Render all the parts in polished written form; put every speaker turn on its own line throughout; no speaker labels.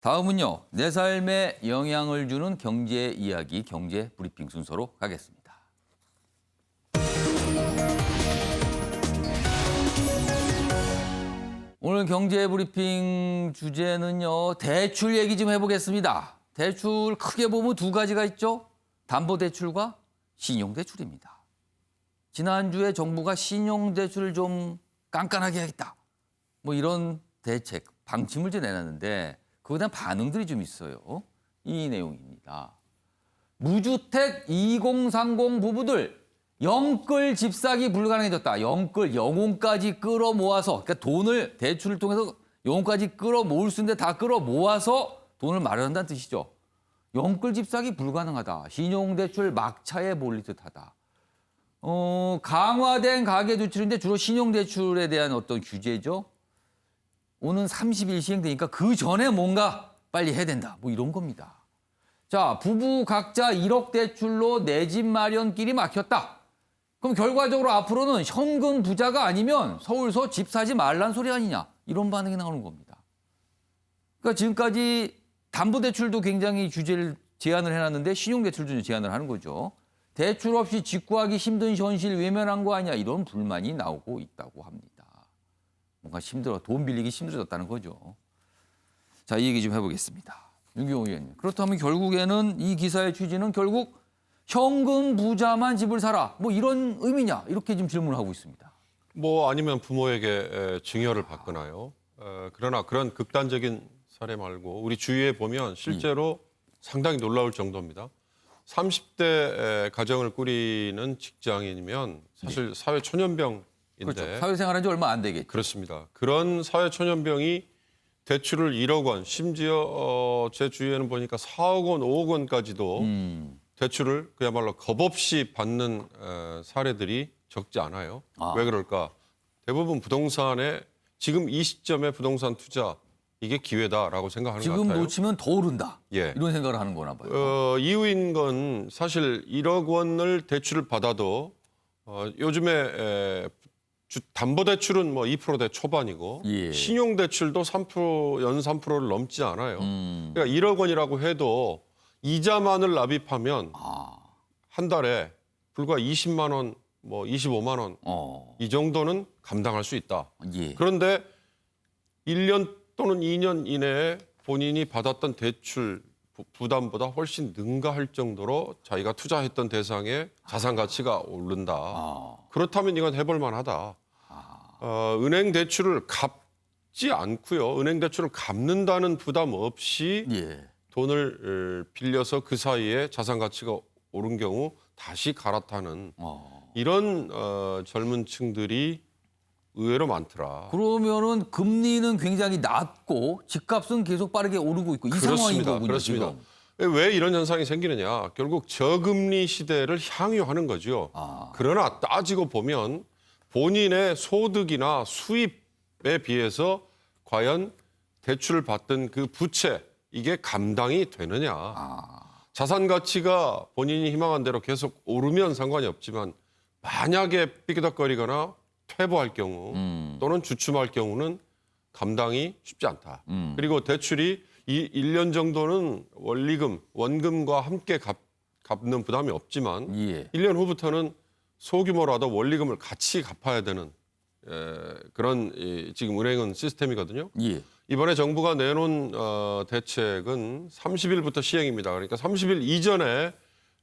다음은요, 내 삶에 영향을 주는 경제 이야기, 경제 브리핑 순서로 가겠습니다. 오늘 경제 브리핑 주제는요, 대출 얘기 좀 해보겠습니다. 대출 크게 보면 두 가지가 있죠. 담보대출과 신용대출입니다. 지난주에 정부가 신용대출을 좀 깐깐하게 하겠다. 뭐 이런 대책, 방침을 좀 내놨는데 그거에 대한 반응들이 좀 있어요. 이 내용입니다. 무주택 2030 부부들 영끌 집 사기 불가능해졌다. 영혼까지 끌어모아서, 그러니까 돈을 대출을 통해서 영혼까지 끌어모을 수 있는데 다 끌어모아서 돈을 마련한다는 뜻이죠. 영끌 집 사기 불가능하다. 신용대출 막차에 몰릴 듯하다. 강화된 가계대출인데 주로 신용대출에 대한 어떤 규제죠. 오는 30일 시행되니까 그 전에 뭔가 빨리 해야 된다. 뭐 이런 겁니다. 자, 부부 각자 1억 대출로 내 집 마련길이 막혔다. 그럼 결과적으로 앞으로는 현금 부자가 아니면 서울서 집 사지 말란 소리 아니냐. 이런 반응이 나오는 겁니다. 그러니까 지금까지 담보대출도 굉장히 규제를 제한을 해놨는데 신용대출도 제한을 하는 거죠. 대출 없이 집 구하기 힘든 현실 외면한 거 아니야. 이런 불만이 나오고 있다고 합니다. 뭔가 돈 빌리기 힘들어졌다는 거죠. 자, 이 얘기 좀 해보겠습니다. 윤경호 의원님. 그렇다면 결국에는 이 기사의 취지는 결국 현금 부자만 집을 사라. 뭐 이런 의미냐. 이렇게 지금 질문을 하고 있습니다.
뭐 아니면 부모에게 증여를 받거나요. 그러나 그런 극단적인 사례 말고 우리 주위에 보면 실제로 상당히 놀라울 정도입니다. 30대 가정을 꾸리는 직장인이면 사실 사회 초년병인데.
그렇죠. 사회생활한 지 얼마 안 되겠죠.
그렇습니다. 그런 사회 초년병이 대출을 1억 원, 심지어 제 주위에는 보니까 4억 원, 5억 원까지도 대출을 그야말로 겁 없이 받는 사례들이 적지 않아요. 왜 그럴까? 대부분 부동산에 지금 이 시점에 부동산 투자 이게 기회다라고 생각하는 것 같아요.
지금 놓치면 더 오른다.
예.
이런 생각을 하는 거나 봐요.
이유인 건 사실 1억 원을 대출을 받아도 요즘에 담보대출은 뭐 2%대 초반이고
예.
신용대출도 3% 연 3%를 넘지 않아요. 그러니까 1억 원이라고 해도 이자만을 납입하면 한 달에 불과 20만 원, 뭐 25만 원 이 정도는 감당할 수 있다.
예.
그런데 1년 또는 2년 이내에 본인이 받았던 대출 부담보다 훨씬 능가할 정도로 자기가 투자했던 대상의 자산 가치가 오른다. 그렇다면 이건 해볼 만하다. 은행 대출을 갚지 않고요. 은행 대출을 갚는다는 부담 없이
예.
돈을 빌려서 그 사이에 자산 가치가 오른 경우 다시 갈아타는 이런 젊은 층들이 의외로 많더라.
그러면은 금리는 굉장히 낮고 집값은 계속 빠르게 오르고 있고 이 상황인 거군요.
그렇습니다.
지금.
왜 이런 현상이 생기느냐. 결국 저금리 시대를 향유하는 거죠. 그러나 따지고 보면 본인의 소득이나 수입에 비해서 과연 대출을 받던 그 부채 이게 감당이 되느냐. 자산 가치가 본인이 희망한 대로 계속 오르면 상관이 없지만 만약에 삐그덕거리거나 퇴보할 경우 또는 주춤할 경우는 감당이 쉽지 않다. 그리고 대출이 1년 정도는 원금과 함께 갚는 부담이 없지만 1년 후부터는 소규모라도 원리금을 같이 갚아야 되는 그런 지금 은행은 시스템이거든요. 이번에 정부가 내놓은 대책은 30일부터 시행입니다. 그러니까 30일 이전에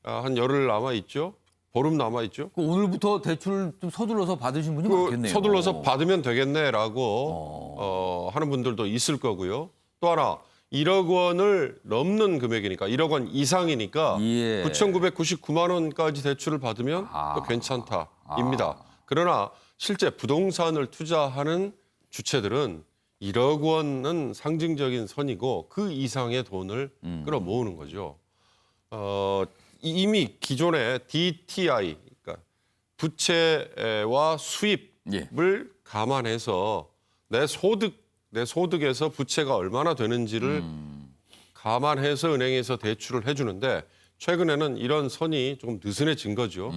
한 열흘 남아있죠. 보름 남아있죠.
오늘부터 대출 좀 서둘러서 받으신 분이 많겠네요.
서둘러서 받으면 되겠네라고 하는 분들도 있을 거고요. 또 하나 1억 원을 넘는 금액이니까 1억 원 이상이니까 9,999만 원까지 대출을 받으면 또 괜찮다입니다. 그러나 실제 부동산을 투자하는 주체들은 1억 원은 상징적인 선이고 그 이상의 돈을 끌어모으는 거죠. 이미 기존의 DTI, 그러니까 부채와 수입을 감안해서 내 소득에서 부채가 얼마나 되는지를 감안해서 은행에서 대출을 해주는데 최근에는 이런 선이 조금 느슨해진 거죠.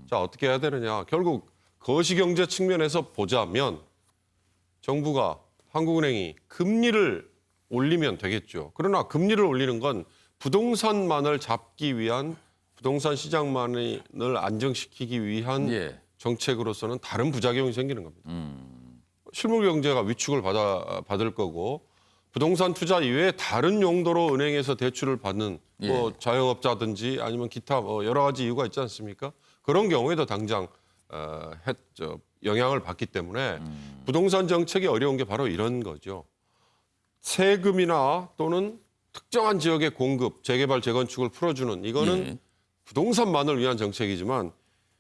자, 어떻게 해야 되느냐. 결국 거시경제 측면에서 보자면 정부가 한국은행이 금리를 올리면 되겠죠. 그러나 금리를 올리는 건 부동산만을 잡기 위한 부동산 시장만을 안정시키기 위한
예.
정책으로서는 다른 부작용이 생기는 겁니다. 실물 경제가 위축을 받을 거고 부동산 투자 이외에 다른 용도로 은행에서 대출을 받는 뭐 자영업자든지 아니면 기타 여러 가지 이유가 있지 않습니까? 그런 경우에도 당장 영향을 받기 때문에 부동산 정책이 어려운 게 바로 이런 거죠. 세금이나 또는 특정한 지역의 공급, 재개발, 재건축을 풀어주는 이거는 부동산만을 위한 정책이지만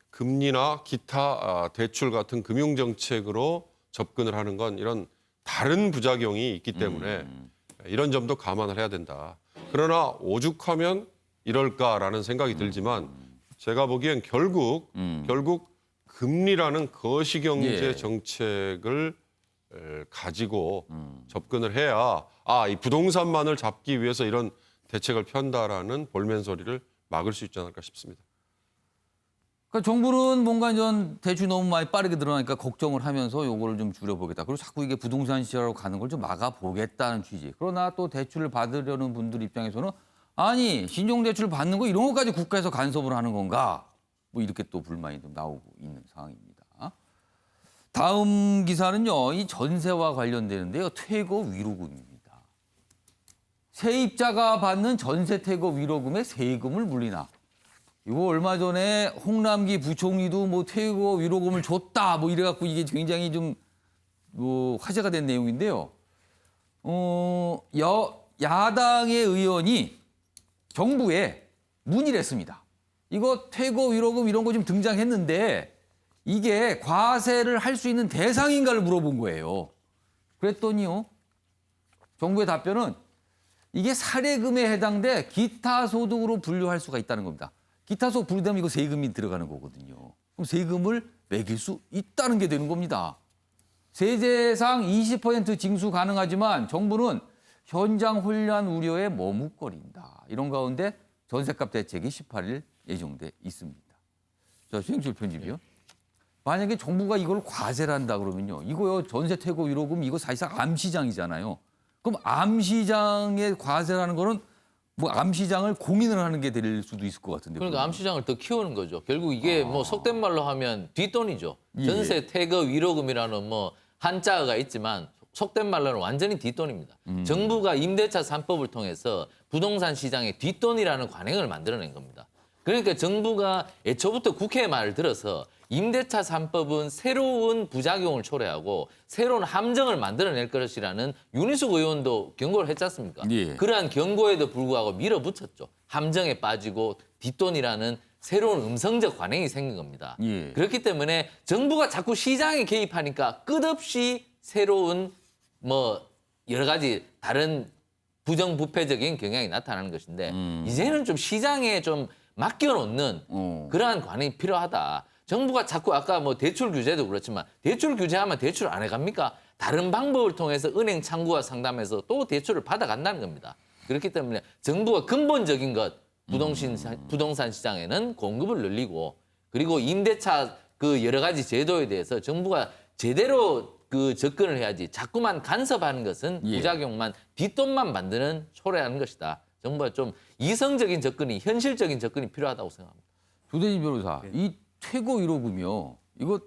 금리나 기타 대출 같은 금융 정책으로 접근을 하는 건 이런 다른 부작용이 있기 때문에 이런 점도 감안을 해야 된다. 그러나 오죽하면 이럴까라는 생각이 들지만 제가 보기엔 결국 금리라는 거시경제 정책을 가지고 접근을 해야 이 부동산만을 잡기 위해서 이런 대책을 편다라는 볼멘 소리를 막을 수 있지 않을까 싶습니다.
그러니까 정부는 뭔가 전 대출이 너무 많이 빠르게 늘어나니까 걱정을 하면서 요거를 좀 줄여보겠다. 그리고 자꾸 이게 부동산 시장으로 가는 걸 좀 막아보겠다는 취지. 그러나 또 대출을 받으려는 분들 입장에서는 아니 신용대출 받는 거 이런 것까지 국가에서 간섭을 하는 건가? 뭐 이렇게 또 불만이 좀 나오고 있는 상황입니다. 다음 기사는요. 이 전세와 관련되는데요. 퇴거 위로금입니다. 세입자가 받는 전세 퇴거 위로금에 세금을 물리나. 이거 얼마 전에 홍남기 부총리도 뭐 퇴거 위로금을 줬다 뭐 이래갖고 이게 굉장히 좀 뭐 화제가 된 내용인데요. 야당의 의원이 정부에 문의를 했습니다. 이거 퇴거 위로금 이런 거 좀 등장했는데 이게 과세를 할 수 있는 대상인가를 물어본 거예요. 그랬더니요. 정부의 답변은 이게 사례금에 해당돼 기타 소득으로 분류할 수가 있다는 겁니다. 기타 소득 분류되면 이거 세금이 들어가는 거거든요. 그럼 세금을 매길 수 있다는 게 되는 겁니다. 세제상 20% 징수 가능하지만 정부는 현장 혼란 우려에 머뭇거린다. 이런 가운데 전세값 대책이 18일 예정돼 있습니다. 자, 최영철 편집이요. 만약에 정부가 이걸 과세를 한다 그러면요. 이거요 전세 퇴거 위로금 이거 사실상 암시장이잖아요. 그럼 암시장에 과세를 하는 거는 뭐 암시장을 공인을 하는 게 될 수도 있을 것 같은데.
그러니까 암시장을 더 키우는 거죠. 결국 이게 뭐 속된 말로 하면 뒷돈이죠. 전세 퇴거 위로금이라는 뭐 한자어가 있지만 속된 말로는 완전히 뒷돈입니다. 정부가 임대차 3법을 통해서 부동산 시장에 뒷돈이라는 관행을 만들어낸 겁니다. 그러니까 정부가 애초부터 국회의 말을 들어서 임대차 3법은 새로운 부작용을 초래하고 새로운 함정을 만들어낼 것이라는 윤희숙 의원도 경고를 했지 않습니까? 그러한 경고에도 불구하고 밀어붙였죠. 함정에 빠지고 뒷돈이라는 새로운 음성적 관행이 생긴 겁니다. 그렇기 때문에 정부가 자꾸 시장에 개입하니까 끝없이 새로운 뭐 여러 가지 다른 부정부패적인 경향이 나타나는 것인데 이제는 좀 시장에 좀 맡겨놓는 그러한 관행이 필요하다. 정부가 자꾸 아까 뭐 대출 규제도 그렇지만 대출 규제하면 대출 안 해갑니까? 다른 방법을 통해서 은행 창구와 상담해서 또 대출을 받아간다는 겁니다. 그렇기 때문에 정부가 근본적인 것 부동산 시장에는 공급을 늘리고 그리고 임대차 그 여러 가지 제도에 대해서 정부가 제대로 그 접근을 해야지 자꾸만 간섭하는 것은 부작용만 뒷돈만 만드는 초래하는 것이다. 정부가 좀 이성적인 접근이 현실적인 접근이 필요하다고 생각합니다.
조대진 변호사, 이 퇴거 위로금이요. 이거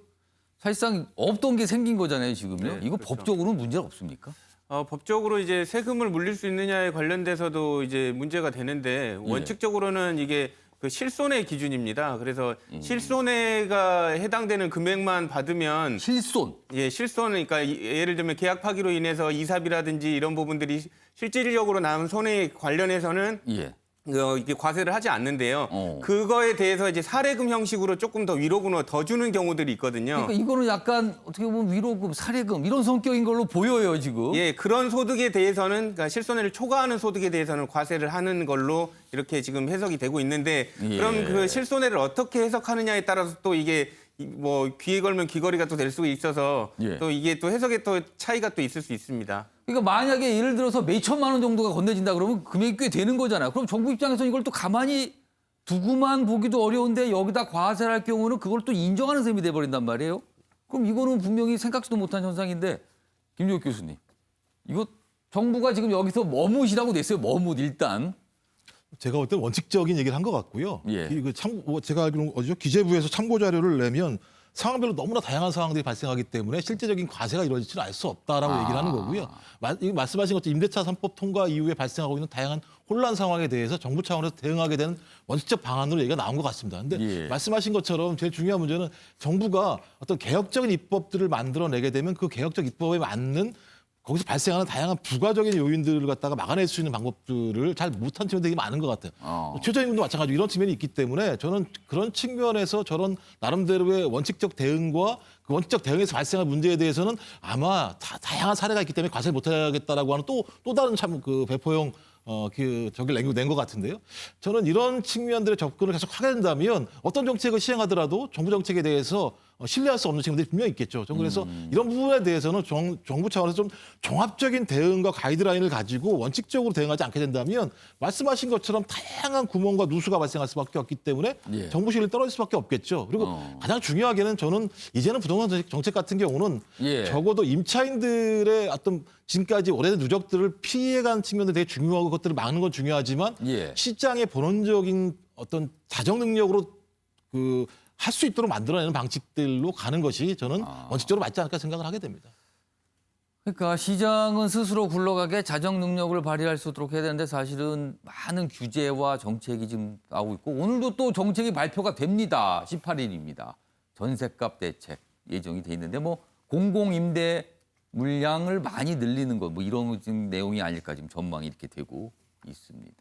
사실상 없던 게 생긴 거잖아요, 지금요.
네,
이거
그렇죠.
법적으로는 문제가 없습니까?
법적으로 이제 세금을 물릴 수 있느냐에 관련돼서도 이제 문제가 되는데 원칙적으로는 이게 그 실손의 기준입니다. 그래서 실손해가 해당되는 금액만 받으면
실손.
실손 그러니까 예를 들면 계약 파기로 인해서 이사비라든지 이런 부분들이 실질적으로 남은 손해 관련해서는 이게 과세를 하지 않는데요. 그거에 대해서 이제 사례금 형식으로 조금 더 위로금을 더 주는 경우들이 있거든요.
그러니까 이거는 약간 어떻게 보면 위로금, 사례금 이런 성격인 걸로 보여요, 지금.
그런 소득에 대해서는 그러니까 실손해를 초과하는 소득에 대해서는 과세를 하는 걸로 이렇게 지금 해석이 되고 있는데 그럼 그 실손해를 어떻게 해석하느냐에 따라서 또 이게 뭐 귀에 걸면 귀걸이가 또 될 수가 있어서 또 이게 또 해석에 또 차이가 또 있을 수 있습니다.
그러니까 만약에 예를 들어서 몇 천만 원 정도가 건네진다 그러면 금액이 꽤 되는 거잖아요. 그럼 정부 입장에서 이걸 또 가만히 두고만 보기도 어려운데 여기다 과세를 할 경우는 그걸 또 인정하는 셈이 돼버린단 말이에요. 그럼 이거는 분명히 생각지도 못한 현상인데 김종욱 교수님, 이거 정부가 지금 여기서 머뭇이라고 냈어요. 머뭇 일단.
제가 볼 때 원칙적인 얘기를 한 것 같고요.
예.
제가 알기로는 어디죠? 기재부에서 참고 자료를 내면 상황별로 너무나 다양한 상황들이 발생하기 때문에 실제적인 과세가 이루어질지는 알 수 없다라고 얘기를 하는 거고요. 말씀하신 것처럼 임대차 3법 통과 이후에 발생하고 있는 다양한 혼란 상황에 대해서 정부 차원에서 대응하게 되는 원칙적 방안으로 얘기가 나온 것 같습니다. 근데
예.
말씀하신 것처럼 제일 중요한 문제는 정부가 어떤 개혁적인 입법들을 만들어내게 되면 그 개혁적 입법에 맞는 거기서 발생하는 다양한 부가적인 요인들을 갖다가 막아낼 수 있는 방법들을 잘 못한 측면들이 많은 것 같아요. 최저임금도 마찬가지로 이런 측면이 있기 때문에 저는 그런 측면에서 저런 나름대로의 원칙적 대응과 그 원칙적 대응에서 발생한 문제에 대해서는 아마 다양한 사례가 있기 때문에 과세를 못하겠다라고 하는 또 다른 참 그 배포용 저기를 낸 것 같은데요. 저는 이런 측면들의 접근을 계속 하게 된다면 어떤 정책을 시행하더라도 정부 정책에 대해서 신뢰할 수 없는 측면들이 분명히 있겠죠. 저는 그래서 이런 부분에 대해서는 정부 차원에서 좀 종합적인 대응과 가이드라인을 가지고 원칙적으로 대응하지 않게 된다면 말씀하신 것처럼 다양한 구멍과 누수가 발생할 수밖에 없기 때문에
예.
정부 실력이 떨어질 수밖에 없겠죠. 그리고 가장 중요하게는 저는 이제는 부동산 정책 같은 경우는
예.
적어도 임차인들의 어떤 지금까지 오래된 누적들을 피해간 측면도 되게 중요하고 그것들을 막는 건 중요하지만
예.
시장의 본원적인 어떤 자정 능력으로 할 수 있도록 만들어내는 방식들로 가는 것이 저는 원칙적으로 맞지 않을까 생각을 하게 됩니다.
그러니까 시장은 스스로 굴러가게 자정 능력을 발휘할 수 있도록 해야 되는데 사실은 많은 규제와 정책이 지금 나오고 있고 오늘도 또 정책이 발표가 됩니다. 18일입니다. 전셋값 대책 예정이 돼 있는데 뭐 공공임대 물량을 많이 늘리는 거 뭐 이런 지금 내용이 아닐까 지금 전망이 이렇게 되고 있습니다.